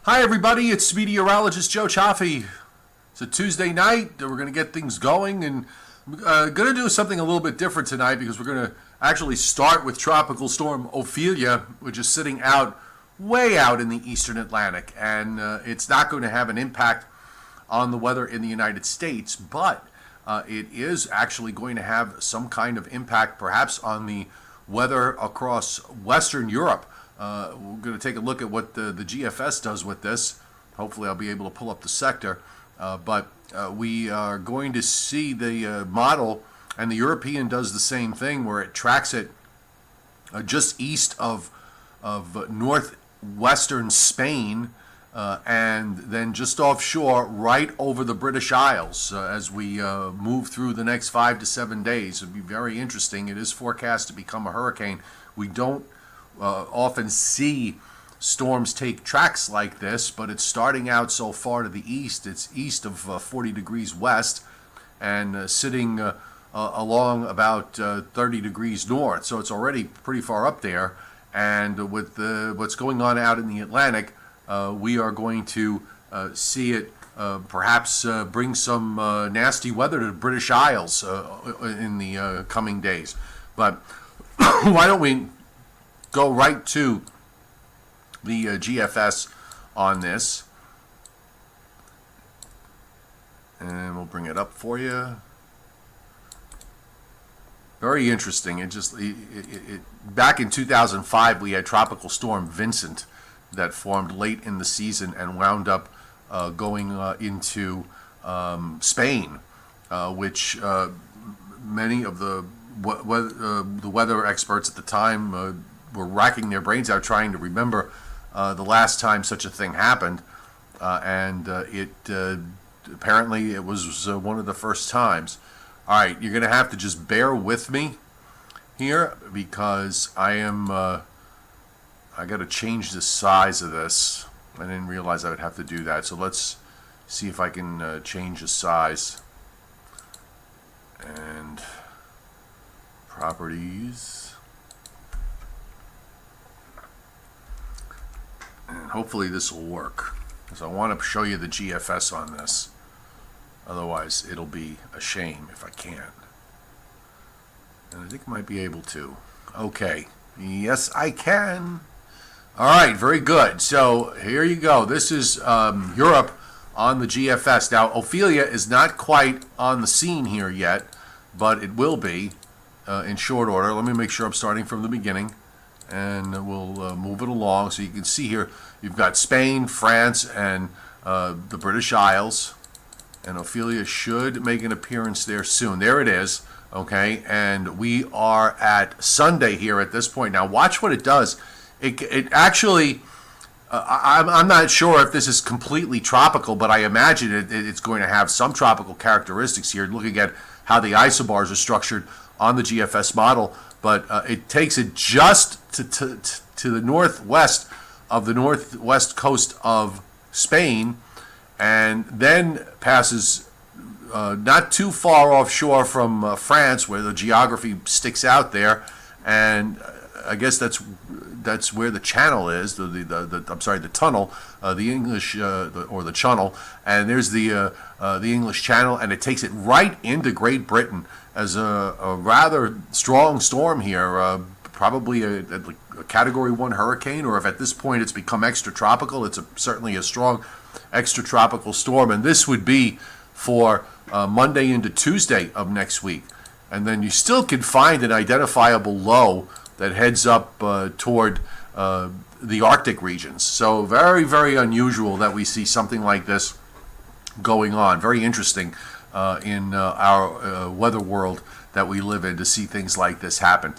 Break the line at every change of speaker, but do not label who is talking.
Hi everybody, it's meteorologist Joe Chaffee. It's a Tuesday night. We're going to get things going and going to do something a little bit different tonight because we're going to actually start with Tropical Storm Ophelia, which is sitting way out in the eastern Atlantic, and it's not going to have an impact on the weather in the United States, but it is actually going to have some kind of impact perhaps on the weather across Western Europe. We're going to take a look at what the GFS does with this. Hopefully I'll be able to pull up the sector. But we are going to see the model, and the European does the same thing where it tracks it just east of northwestern Spain and then just offshore right over the British Isles as we move through the next 5 to 7 days. It'll be very interesting. It is forecast to become a hurricane. We don't often see storms take tracks like this, but it's starting out so far to the east. It's east of 40 degrees west and sitting along about 30 degrees north. So it's already pretty far up there. And with what's going on out in the Atlantic, we are going to see it perhaps bring some nasty weather to the British Isles in the coming days. But why don't we go right to the GFS on this, and we'll bring it up for you. Very interesting. Back in 2005 we had Tropical Storm Vincent that formed late in the season and wound up going into Spain, which many of the weather experts at the time were racking their brains out trying to remember the last time such a thing happened, and apparently it was one of the first times. All right, you're going to have to just bear with me here because I got to change the size of this. I didn't realize I would have to do that, so let's see if I can change the size. And properties. And hopefully this will work, because I want to show you the GFS on this. Otherwise, it'll be a shame if I can't. And I think I might be able to. Okay. Yes, I can. All right, very good. So here you go. This is Europe on the GFS. Now, Ophelia is not quite on the scene here yet, but it will be in short order. Let me make sure I'm starting from the beginning, and we'll move it along. So you can see here, you've got Spain, France, and the British Isles, and Ophelia should make an appearance there soon. There it is, okay, and we are at Sunday here at this point. Now watch what it does. It actually, I'm not sure if this is completely tropical, but I imagine it's going to have some tropical characteristics here, looking at how the isobars are structured on the GFS model. But it takes it just to the northwest of the northwest coast of Spain, and then passes not too far offshore from France, where the geography sticks out there, and I guess that's where the channel is. The tunnel, the English or the channel, and there's the English Channel, and it takes it right into Great Britain as a rather strong storm here, probably a Category 1 hurricane, or if at this point it's become extratropical, it's certainly a strong extratropical storm, and this would be for Monday into Tuesday of next week. And then you still can find an identifiable low that heads up toward the Arctic regions. So very, very unusual that we see something like this going on. Very interesting in our weather world that we live in to see things like this happen.